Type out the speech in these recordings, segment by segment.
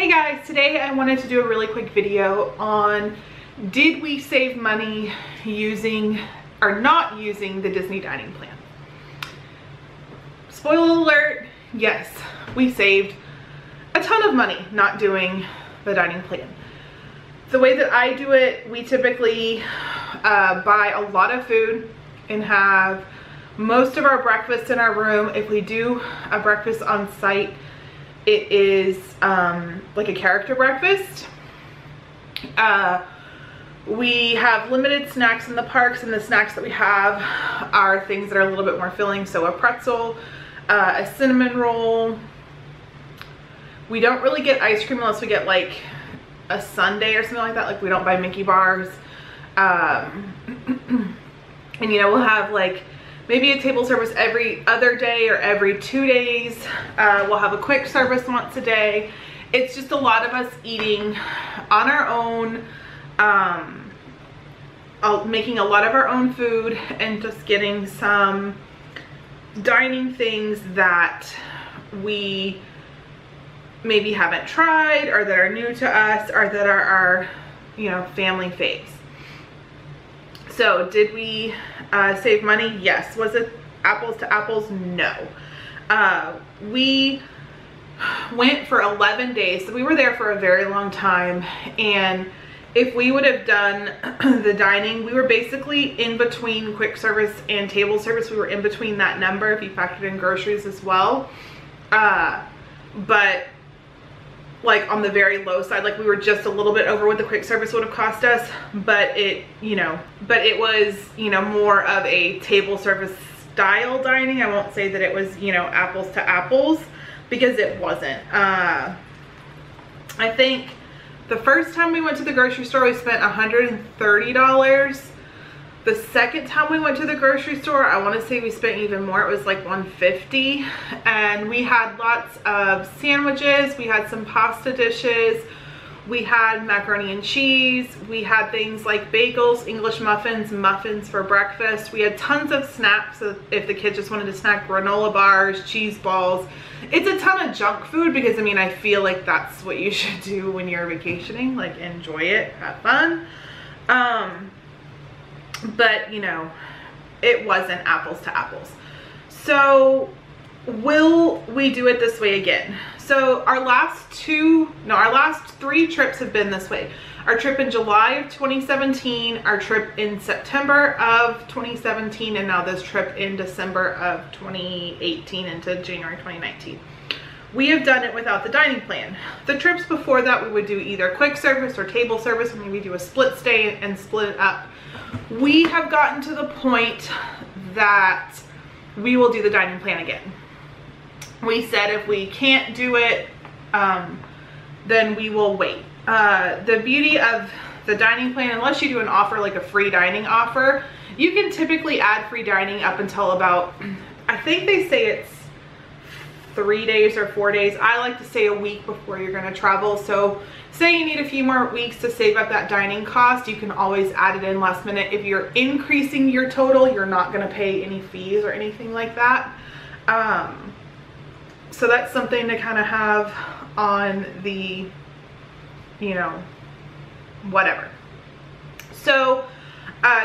Hey guys, today I wanted to do a really quick video on did we save money using or not using the Disney dining plan. Spoiler alert, yes, we saved a ton of money not doing the dining plan. The way that I do it, we typically buy a lot of food and have most of our breakfast in our room. If we do a breakfast on site, it is like a character breakfast. We have limited snacks in the parks, and the snacks that we have are things that are a little bit more filling. So a pretzel, a cinnamon roll. We don't really get ice cream unless we get like a sundae or something like that. Like we don't buy Mickey bars. And you know, we'll have like maybe a table service every other day or every 2 days. We'll have a quick service once a day. It's just a lot of us eating on our own, making a lot of our own food and just getting some dining things that we maybe haven't tried or that are new to us or that are our, you know, family faves. So did we save money? Yes. Was it apples to apples? No. We went for 11 days, so we were there for a very long time, and if we would have done the dining, we were basically in between quick service and table service. We were in between that number if you factored in groceries as well, but like on the very low side, like we were just a little bit over what the quick service would have cost us, but it, you know, but it was, you know, more of a table service style dining. I won't say that it was, you know, apples to apples, because it wasn't. I think the first time we went to the grocery store, we spent $130. The second time we went to the grocery store, I want to say we spent even more. It was like $150, and we had lots of sandwiches. We had some pasta dishes. We had macaroni and cheese. We had things like bagels, English muffins, muffins for breakfast. We had tons of snacks. So if the kids just wanted to snack, granola bars, cheese balls. It's a ton of junk food because, I mean, I feel like that's what you should do when you're vacationing. Like, enjoy it, have fun. But you know, it wasn't apples to apples. So will we do it this way again? So our last three trips have been this way. Our trip in July of 2017, our trip in September of 2017, and now this trip in December of 2018 into January 2019. We have done it without the dining plan. The trips before that, we would do either quick service or table service, or maybe do a split stay and split it up. We have gotten to the point that we will do the dining plan again. We said if we can't do it, then we will wait. The beauty of the dining plan, unless you do an offer like a free dining offer, you can typically add free dining up until about, I think they say it's 3 days or 4 days. I like to say a week before you're going to travel. So say you need a few more weeks to save up that dining cost, you can always add it in last minute. If you're increasing your total, you're not going to pay any fees or anything like that. So that's something to kind of have on the, you know, whatever. So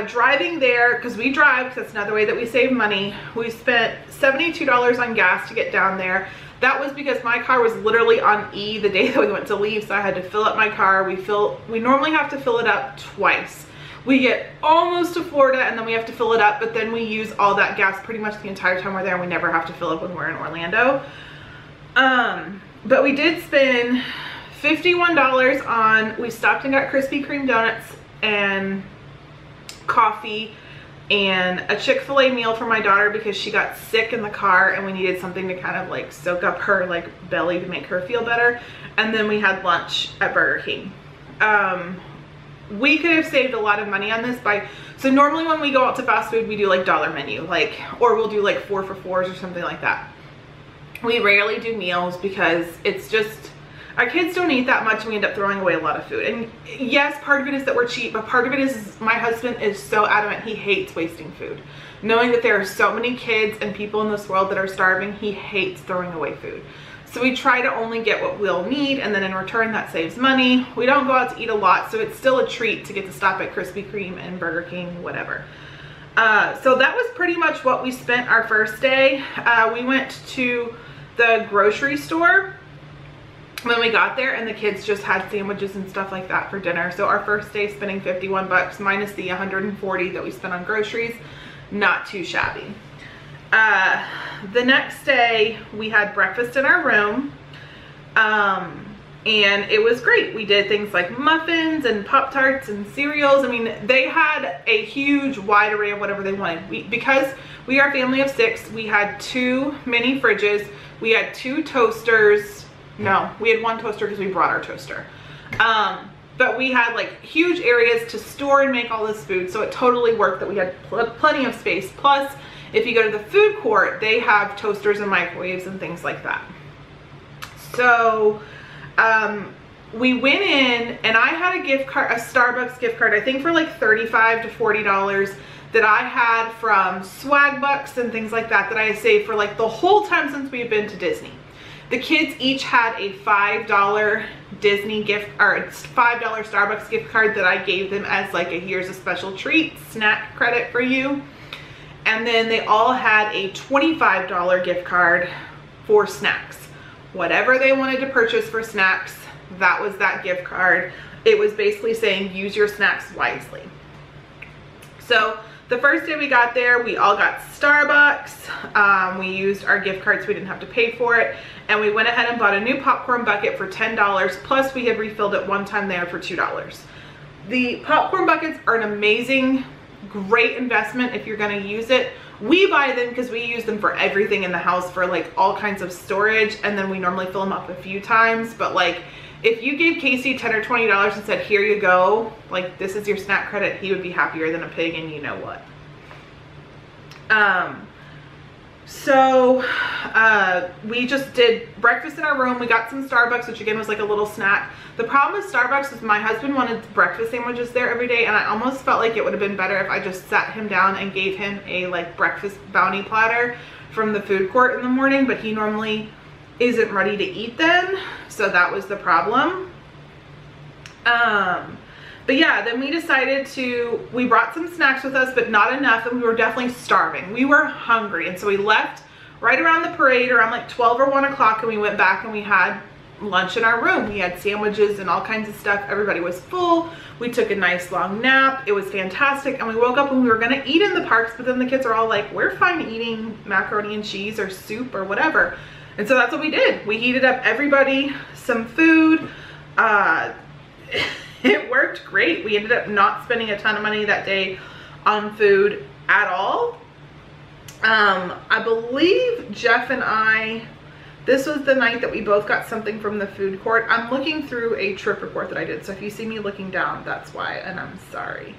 driving there, because we drive, because that's another way that we save money, we spent $72 on gas to get down there. That was because my car was literally on E the day that we went to leave, so I had to fill up my car. We normally have to fill it up twice. We get almost to Florida and then we have to fill it up, but then we use all that gas pretty much the entire time we're there, and we never have to fill up when we're in Orlando. But we did spend $51 on, we stopped and got Krispy Kreme donuts and coffee and a Chick-fil-A meal for my daughter because she got sick in the car and we needed something to kind of like soak up her like belly to make her feel better. And then we had lunch at Burger King. We could have saved a lot of money on this so normally when we go out to fast food, we do like dollar menu, or we'll do like 4 for $4s or something like that. We rarely do meals because it's just, our kids don't eat that much and we end up throwing away a lot of food. And yes, part of it is that we're cheap, but part of it is my husband is so adamant he hates wasting food. Knowing that there are so many kids and people in this world that are starving, he hates throwing away food. So we try to only get what we'll need, and then in return that saves money. We don't go out to eat a lot, so it's still a treat to get to stop at Krispy Kreme and Burger King, whatever. So that was pretty much what we spent our first day. We went to the grocery store when we got there, and the kids just had sandwiches and stuff like that for dinner. So our first day spending 51 bucks minus the 140 that we spent on groceries, not too shabby. The next day we had breakfast in our room, and it was great. We did things like muffins and Pop-Tarts and cereals. I mean, they had a huge wide array of whatever they wanted. Because we are a family of 6, we had 2 mini fridges, we had 2 toasters. No, we had 1 toaster because we brought our toaster. But we had like huge areas to store and make all this food, so it totally worked that we had plenty of space. Plus, if you go to the food court, they have toasters and microwaves and things like that. So we went in, and I had a gift card, a Starbucks gift card, I think for like $35 to $40 that I had from Swag Bucks and things like that I saved for like the whole time since we've been to Disney. The kids each had a $5 Disney gift, or $5 Starbucks gift card that I gave them as like a here's a special treat, snack credit for you. And then they all had a $25 gift card for snacks. Whatever they wanted to purchase for snacks, that was that gift card. It was basically saying use your snacks wisely. So the first day we got there, we all got Starbucks. We used our gift cards, so we didn't have to pay for it. And we went ahead and bought a new popcorn bucket for $10. Plus we had refilled it one time there for $2. The popcorn buckets are an amazing, great investment if you're gonna use it. We buy them because we use them for everything in the house, for like all kinds of storage, and then we normally fill them up a few times. But like, if you gave Casey $10 or $20 and said, here you go, like this is your snack credit, he would be happier than a pig, and you know what. So we just did breakfast in our room. We got some Starbucks, which again was like a little snack. The problem with Starbucks is my husband wanted breakfast sandwiches there every day, and I almost felt like it would have been better if I just sat him down and gave him a like breakfast bounty platter from the food court in the morning, but he normally isn't ready to eat then, so that was the problem. But yeah, then we decided we brought some snacks with us, but not enough, and we were definitely starving. We were hungry, and so we left right around the parade around like 12 or 1 o'clock, and we went back and we had lunch in our room. We had sandwiches and all kinds of stuff. Everybody was full. We took a nice long nap. It was fantastic, and we woke up and we were gonna eat in the parks, but then the kids are all like, we're fine eating macaroni and cheese or soup or whatever. And so that's what we did. We heated up everybody some food. It worked great. We ended up not spending a ton of money that day on food at all. I believe Jeff and I, this was the night that we both got something from the food court. I'm looking through a trip report that I did, so if you see me looking down, that's why, and I'm sorry.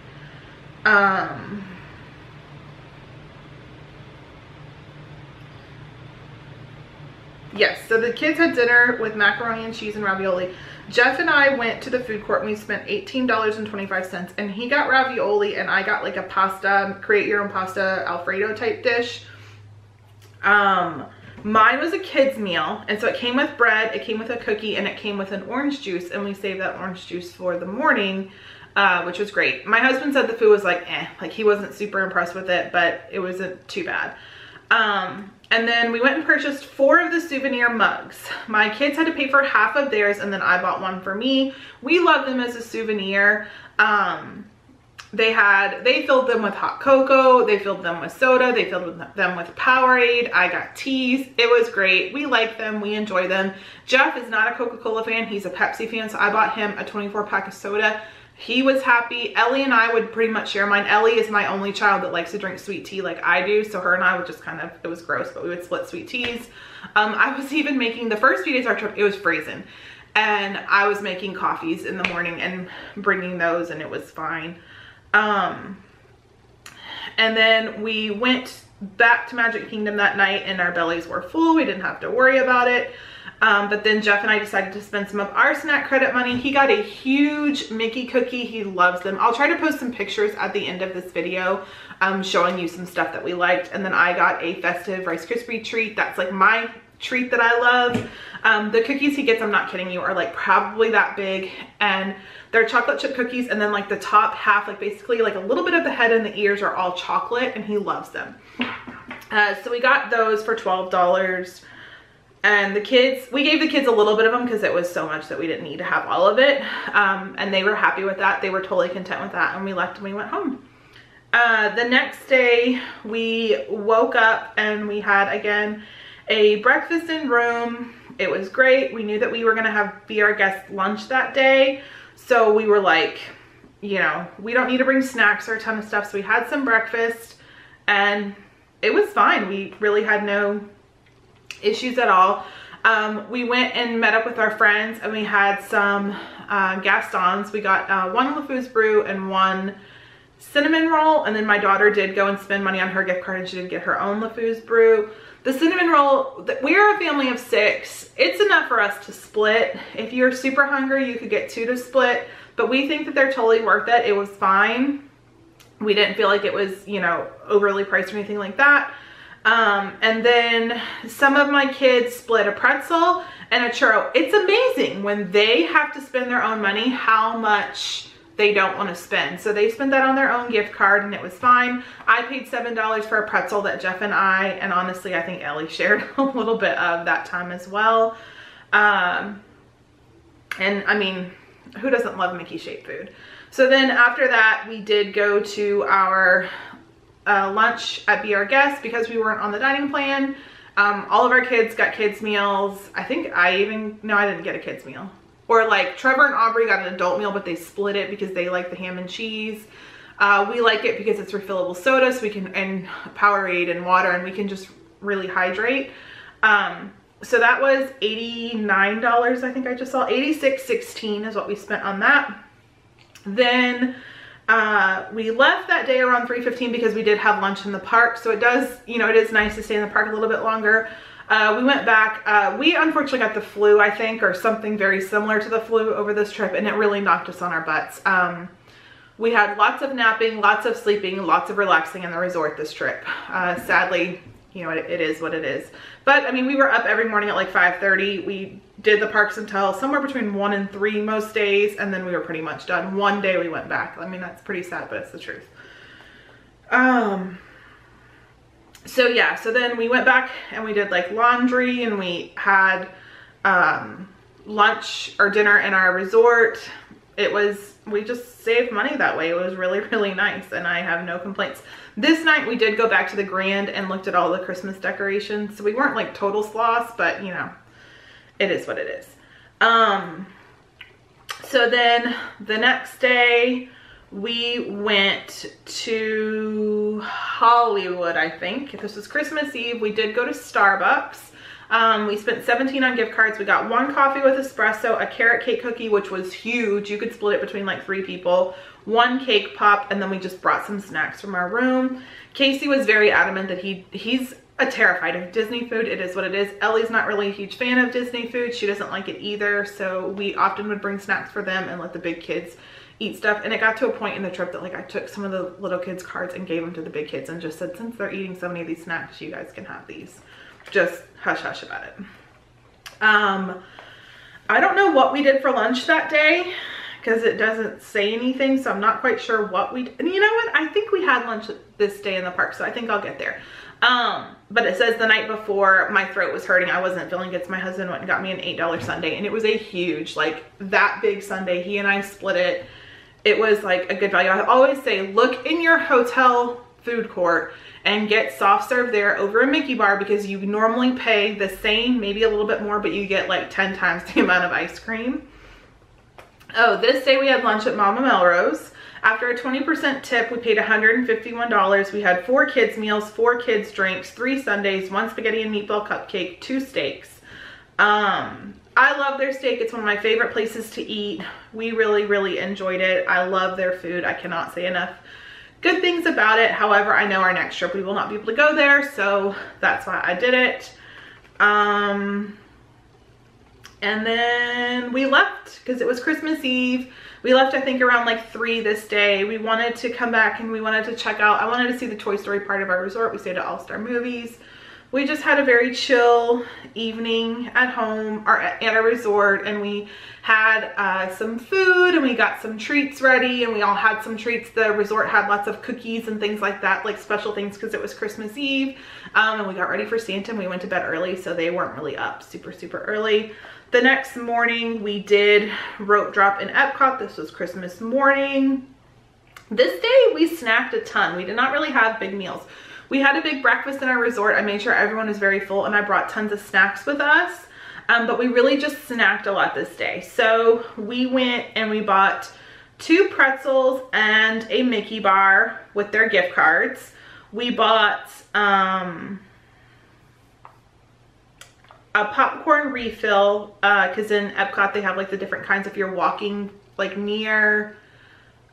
Yes, so the kids had dinner with macaroni and cheese and ravioli. Jeff and I went to the food court and we spent $18.25, and he got ravioli and I got like a pasta, create your own pasta Alfredo type dish. Mine was a kid's meal, and so it came with bread, it came with a cookie, and it came with an orange juice, and we saved that orange juice for the morning, which was great. My husband said the food was like like he wasn't super impressed with it, but it wasn't too bad. And then we went and purchased 4 of the souvenir mugs. My kids had to pay for half of theirs, and then I bought one for me. We love them as a souvenir. They filled them with hot cocoa, they filled them with soda, they filled them with Powerade. I got teas. It was great. We like them, we enjoy them. Jeff is not a Coca-Cola fan, he's a Pepsi fan, so I bought him a 24-pack of soda. He was happy. Ellie and I would pretty much share mine. Ellie is my only child that likes to drink sweet tea like I do, so her and I would just kind of, it was gross, but we would split sweet teas. I was even making, the first few days of our trip, it was freezing, and I was making coffees in the morning and bringing those, and it was fine. And then we went back to Magic Kingdom that night, and our bellies were full. We didn't have to worry about it. But then Jeff and I decided to spend some of our snack credit money. He got a huge Mickey cookie. He loves them. I'll try to post some pictures at the end of this video showing you some stuff that we liked. And then I got a festive Rice Krispie treat. That's like my treat that I love. The cookies he gets, I'm not kidding you, are like probably that big, and they're chocolate chip cookies, and then like the top half, like basically like a little bit of the head and the ears are all chocolate, and he loves them. So we got those for $12. And the kids, we gave the kids a little bit of them because it was so much that we didn't need to have all of it. And they were happy with that. They were totally content with that. And we left and we went home. The next day we woke up and we had, again, a breakfast in room. It was great. We knew that we were going to be our guest lunch that day. So we were like, you know, we don't need to bring snacks or a ton of stuff. So we had some breakfast and it was fine. We really had no issues at all. We went and met up with our friends and we had some Gastons. We got one LeFou's brew and one cinnamon roll, and then my daughter did go and spend money on her gift card and she did get her own LeFou's brew. The cinnamon roll, we are a family of 6. It's enough for us to split. If you're super hungry, you could get 2 to split, but we think that they're totally worth it. It was fine. We didn't feel like it was, you know, overly priced or anything like that. And then some of my kids split a pretzel and a churro. It's amazing when they have to spend their own money, how much they don't want to spend. So they spent that on their own gift card and it was fine. I paid $7 for a pretzel that Jeff and I, and honestly, I think Ellie shared a little bit of that time as well. And I mean, who doesn't love Mickey shaped food? So then after that, we did go to our lunch at Be Our Guest because we weren't on the dining plan. All of our kids got kids meals. I think I didn't get a kids meal. Or like Trevor and Aubrey got an adult meal, but they split it because they like the ham and cheese. We like it because it's refillable soda, so we can, and Powerade and water, and we can just really hydrate. So that was $89, I think I just saw. $86.16 is what we spent on that. Then we left that day around 3:15 because we did have lunch in the park. So it does, you know, it is nice to stay in the park a little bit longer. We went back. We unfortunately got the flu, I think, or something very similar to the flu over this trip, and it really knocked us on our butts. We had lots of napping, lots of sleeping, lots of relaxing in the resort this trip. Sadly, you know, it is what it is. But I mean, we were up every morning at like 5:30. We did the parks until somewhere between 1 and 3 most days, and then we were pretty much done. One day we went back. I mean, that's pretty sad, but it's the truth. So yeah, so then we went back and we did like laundry, and we had lunch or dinner in our resort. We just saved money that way. It was really, really nice, and I have no complaints. This night we did go back to the Grand and looked at all the Christmas decorations. So we weren't like total sloths, but you know, it is what it is. So then the next day we went to Hollywood, I think. This was Christmas Eve. We did go to Starbucks. We spent $17 on gift cards. We got 1 coffee with espresso, a carrot cake cookie, which was huge. You could split it between like 3 people, 1 cake pop, and then we just brought some snacks from our room. Casey was very adamant that he's terrified of Disney food. It is what it is. Ellie's not really a huge fan of Disney food. She doesn't like it either. So we often would bring snacks for them and let the big kids eat stuff. And it got to a point in the trip that like I took some of the little kids' cards and gave them to the big kids and just said, since they're eating so many of these snacks, you guys can have these. Just hush hush about it. I don't know what we did for lunch that day because it doesn't say anything, so I'm not quite sure what we did. And you know what? I think we had lunch this day in the park, so I think I'll get there. But it says the night before my throat was hurting, I wasn't feeling good, so my husband went and got me an $8 sundae, and it was a huge, like that big sundae. He and I split it. It was like a good value. I always say, look in your hotel food court and get soft serve there over a Mickey bar, because you normally pay the same, maybe a little bit more, but you get like 10 times the amount of ice cream. Oh, this day we had lunch at Mama Melrose. After a 20% tip, we paid $151. We had 4 kids meals, 4 kids drinks, 3 sundaes, 1 spaghetti and meatball cupcake, 2 steaks. I love their steak. It's one of my favorite places to eat. We really, really enjoyed it. I love their food. I cannot say enough good things about it. However, I know our next trip we will not be able to go there, so that's why I did it. And then we left because it was Christmas Eve. We left, I think, around like 3 this day. We wanted to come back and we wanted to check out, I wanted to see the Toy Story part of our resort. We stayed at All Star Movies. we just had a very chill evening at home or at a resort, and we had some food and we got some treats ready, and we all had some treats. The resort had lots of cookies and things like that, like special things, because it was Christmas Eve. And we got ready for Santa, and we went to bed early, so they weren't really up super early. The next morning we did rope drop in Epcot. This was Christmas morning. This day we snacked a ton. We did not really have big meals. We had a big breakfast in our resort. I made sure everyone was very full, and I brought tons of snacks with us. But we really just snacked a lot this day. So we went and we bought 2 pretzels and a Mickey bar with their gift cards. We bought a popcorn refill, because in Epcot they have like the different kinds. If you're walking like near,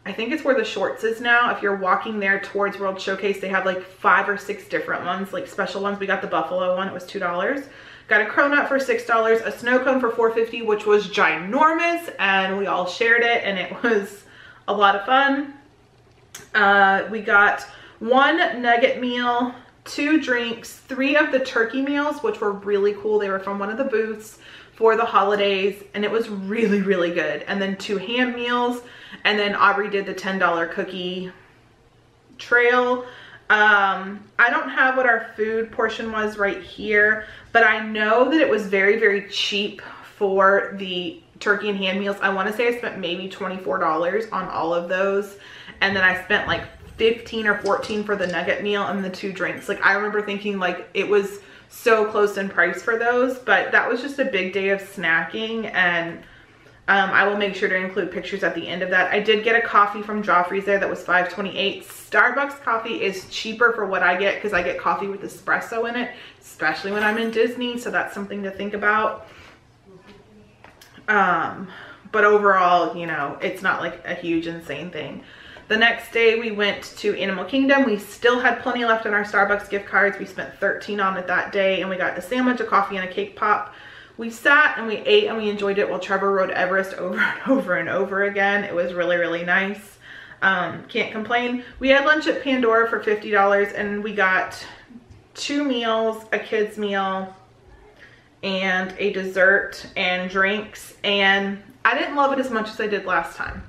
I think it's where the Shorts is now, if you're walking there towards World Showcase, they have like 5 or 6 different ones, like special ones. We got the buffalo one, it was $2. Got a cronut for $6, a snow cone for $4.50, which was ginormous, and we all shared it, and it was a lot of fun. We got 1 nugget meal, 2 drinks, 3 of the turkey meals, which were really cool. They were from one of the booths for the holidays, and it was really good. And then 2 ham meals, and then Aubrey did the $10 cookie trail. I don't have what our food portion was right here, but I know that it was very cheap for the turkey and ham meals. I want to say I spent maybe $24 on all of those, and then I spent like 15 or 14 for the nugget meal and the 2 drinks. Like, I remember thinking like it was so close in price for those, but that was just a big day of snacking, and I will make sure to include pictures at the end of that. I did get a coffee from Joffrey's there that was $5.28. Starbucks coffee is cheaper for what I get, because I get coffee with espresso in it, especially when I'm in Disney, so that's something to think about. But overall, you know, it's not like a huge insane thing. The next day we went to Animal Kingdom. We still had plenty left in our Starbucks gift cards. We spent $13 on it that day, and we got a sandwich, a coffee, and a cake pop. We sat and we ate and we enjoyed it while Trevor rode Everest over and over and over again. It was really nice. Can't complain. We had lunch at Pandora for $50, and we got 2 meals, a kid's meal, and a dessert and drinks. And I didn't love it as much as I did last time.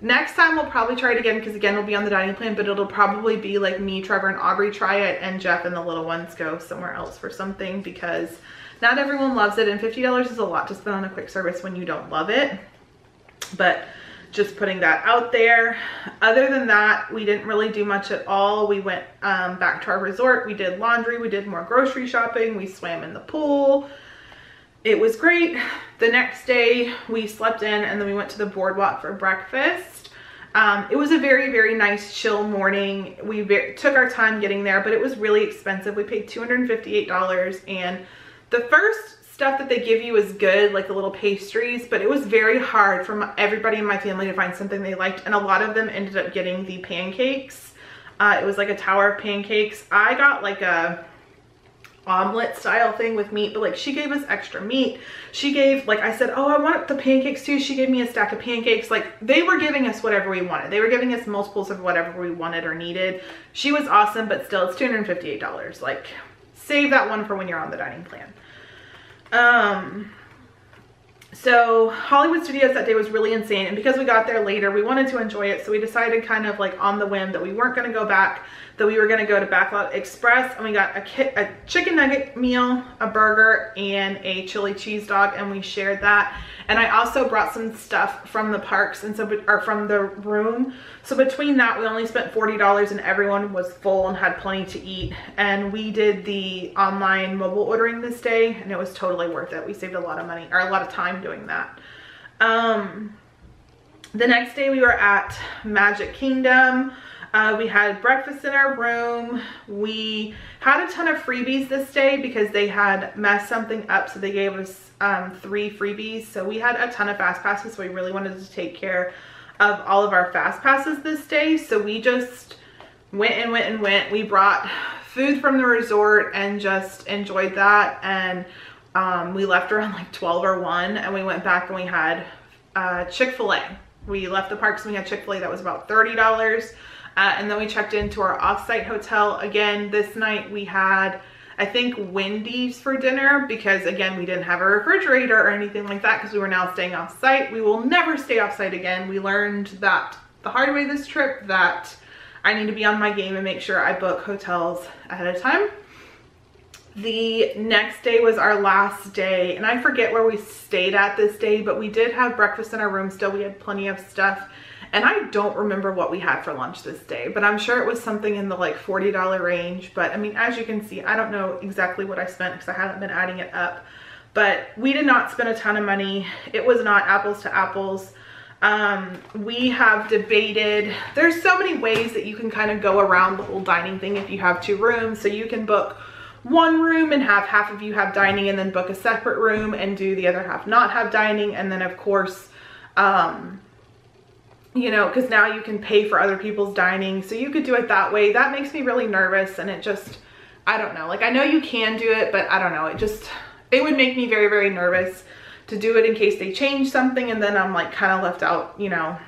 Next time we'll probably try it again, because again, we'll be on the dining plan, but it'll probably be like me, Trevor, and Aubrey try it, and Jeff and the little ones go somewhere else for something, because not everyone loves it, and $50 is a lot to spend on a quick service when you don't love it. But just putting that out there. Other than that, we didn't really do much at all. We went back to our resort. We did laundry. We did more grocery shopping. We swam in the pool. It was great. The next day we slept in, and then we went to the boardwalk for breakfast. It was a very nice chill morning. We took our time getting there, but it was really expensive. We paid $258, and the first stuff that they give you is good, like the little pastries, but it was very hard for everybody in my family to find something they liked, and a lot of them ended up getting the pancakes. It was like a tower of pancakes. I got like a omelet style thing with meat, but like she gave us extra meat. She gave, like I said, oh, I want the pancakes too. She gave me a stack of pancakes. Like, they were giving us whatever we wanted. They were giving us multiples of whatever we wanted or needed. She was awesome, but still, it's $258. Like, save that one for when you're on the dining plan. So Hollywood Studios that day was really insane, and because we got there later, we wanted to enjoy it, so we decided kind of like on the whim that we weren't going to go back, that we were going to go to Backlot Express, and we got a chicken nugget meal, a burger, and a chili cheese dog, and we shared that. And I also brought some stuff from the parks, and so, or from the room. So between that, we only spent $40, and everyone was full and had plenty to eat. And we did the online mobile ordering this day, and it was totally worth it. We saved a lot of money, or a lot of time doing that. The next day we were at Magic Kingdom. We had breakfast in our room. We had a ton of freebies this day because they had messed something up, so they gave us 3 freebies. So we had a ton of fast passes, so we really wanted to take care of all of our fast passes this day. So we just went and went. We brought food from the resort and just enjoyed that. And we left around like 12 or 1, and we went back and we had Chick-fil-A. We left the parks and we had Chick-fil-A. That was about $30. And then we checked into our off-site hotel. Again, this night we had I think Wendy's for dinner because, again, we didn't have a refrigerator or anything like that because we were now staying off site. We will never stay off site again. We learned that the hard way this trip, that I need to be on my game and make sure I book hotels ahead of time. The next day was our last day, and I forget where we stayed at this day, but we did have breakfast in our room still. We had plenty of stuff. And I don't remember what we had for lunch this day, but I'm sure it was something in the like $40 range. But I mean, as you can see, I don't know exactly what I spent because I haven't been adding it up, but we did not spend a ton of money. It was not apples to apples. We have debated, there's so many ways that you can kind of go around the whole dining thing if you have 2 rooms. So you can book one room and have half of you have dining, and then book a separate room and do the other half not have dining. And then of course, you know, because now you can pay for other people's dining. So you could do it that way. That makes me really nervous, and it just, I don't know. Like, I know you can do it, but I don't know. It would make me very, very nervous to do it in case they change something and then I'm like kind of left out, you know,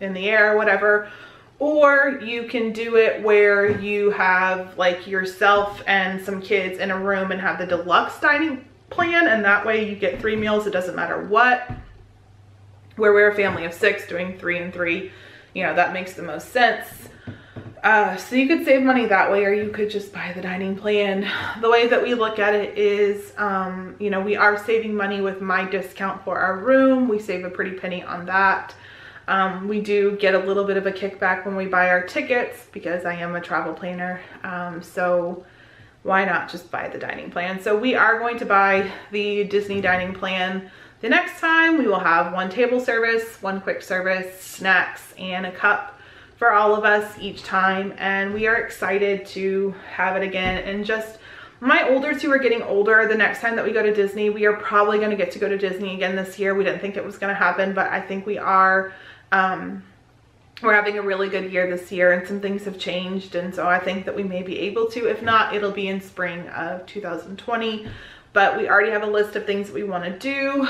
in the air or whatever. Or you can do it where you have like yourself and some kids in a room and have the deluxe dining plan, and that way you get 3 meals. It doesn't matter what. Where we're a family of 6 doing 3 and 3, you know, that makes the most sense. So you could save money that way, or you could just buy the dining plan. The way that we look at it is, you know, we are saving money with my discount for our room. We save a pretty penny on that. We do get a little bit of a kickback when we buy our tickets because I am a travel planner. So why not just buy the dining plan? So we are going to buy the Disney dining plan. The next time we will have 1 table service, 1 quick service, snacks, and a cup for all of us each time. And we are excited to have it again. And just my older 2 are getting older. The next time that we go to Disney, we are probably going to get to go to Disney again this year. We didn't think it was going to happen, but I think we are. We're having a really good year this year, and some things have changed. And so I think that we may be able to. If not, it'll be in spring of 2020. But we already have a list of things that we want to do.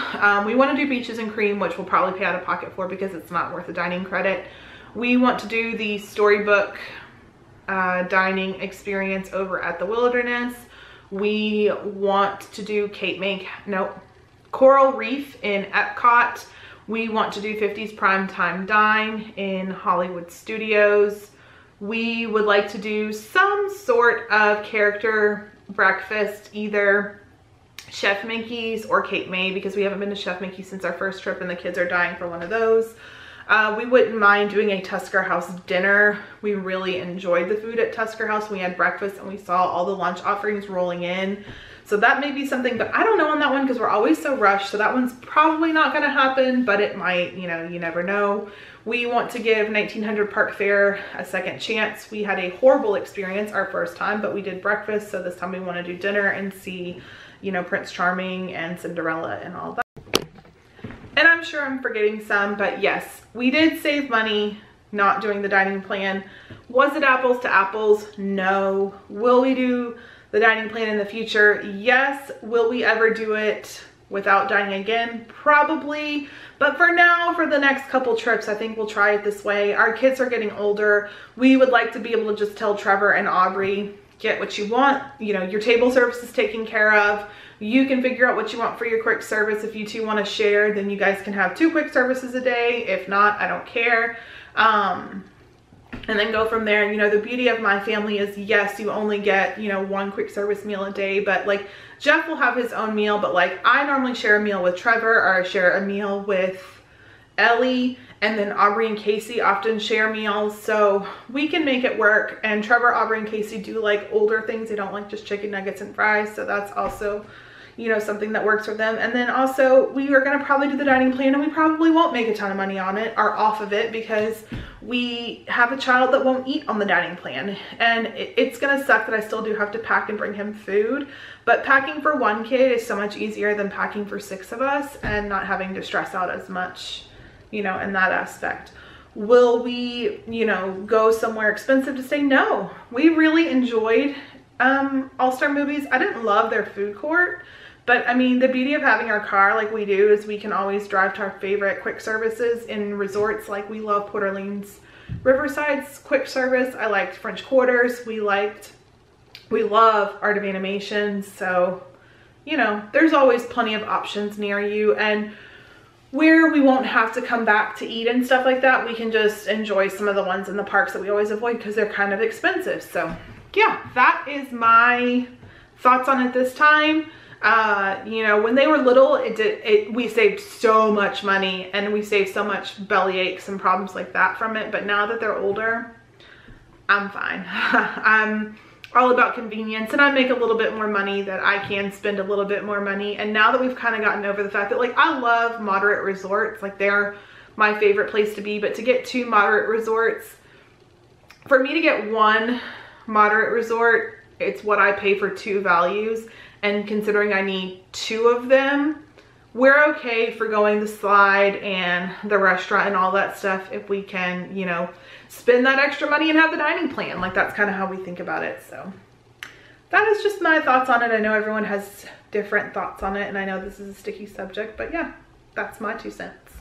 We want to do Beaches and Cream, which we'll probably pay out of pocket for because it's not worth the dining credit. We want to do the Storybook dining experience over at the Wilderness. We want to do Coral Reef in Epcot. We want to do 50s Primetime Dine in Hollywood Studios. We would like to do some sort of character breakfast, either Chef Mickey's or Cape May, because we haven't been to Chef Mickey's since our first trip and the kids are dying for one of those. We wouldn't mind doing a Tusker House dinner. We really enjoyed the food at Tusker House. We had breakfast and we saw all the lunch offerings rolling in. So that may be something, but I don't know on that one because we're always so rushed. So that one's probably not going to happen, but it might, you know, you never know. We want to give 1900 Park Fair a second chance. We had a horrible experience our first time, but we did breakfast. So this time we want to do dinner and see, you know, Prince Charming and Cinderella and all that. And I'm sure I'm forgetting some, but yes, we did save money not doing the dining plan. Was it apples to apples? No. Will we do the dining plan in the future? Yes. Will we ever do it without dining again? Probably. But for now, for the next couple trips, I think we'll try it this way. Our kids are getting older. We would like to be able to just tell Trevor and Aubrey, get what you want. You know, your table service is taken care of. You can figure out what you want for your quick service. If you 2 want to share, then you guys can have 2 quick services a day. If not, I don't care. And then go from there. You know, the beauty of my family is, yes, you only get, you know, 1 quick service meal a day, but like Jeff will have his own meal, but like I normally share a meal with Trevor, or I share a meal with Ellie, and then Aubrey and Casey often share meals, so we can make it work. And Trevor, Aubrey, and Casey do like older things. They don't like just chicken nuggets and fries, so that's also, you know, something that works for them. And then also we are going to probably do the dining plan, and we probably won't make a ton of money on it or off of it because we have a child that won't eat on the dining plan. And it's going to suck that I still do have to pack and bring him food, but packing for 1 kid is so much easier than packing for 6 of us and not having to stress out as much, you know, in that aspect. Will we, you know, go somewhere expensive to stay? No. We really enjoyed All-Star Movies. I didn't love their food court, but I mean, the beauty of having our car like we do is we can always drive to our favorite quick services in resorts. Like we love Port Orleans Riverside's quick service. I liked French Quarters. We liked We love Art of Animation, so, you know, there's always plenty of options near you. And where we won't have to come back to eat and stuff like that, we can just enjoy some of the ones in the parks that we always avoid because they're kind of expensive. So yeah, that is my thoughts on it this time. You know, when they were little, we saved so much money and we saved so much belly aches and problems like that from it. But now that they're older, I'm fine. I'm all about convenience, and I make a little bit more money that I can spend a little bit more money. And now that we've kind of gotten over the fact that, like, I love moderate resorts, like they're my favorite place to be, but to get 2 moderate resorts, for me to get 1 moderate resort, it's what I pay for 2 values. And considering I need 2 of them, we're okay for going the slide and the restaurant and all that stuff if we can, you know, spend that extra money and have the dining plan. Like, that's kind of how we think about it. So that is just my thoughts on it. I know everyone has different thoughts on it, and I know this is a sticky subject, but yeah, that's my 2 cents.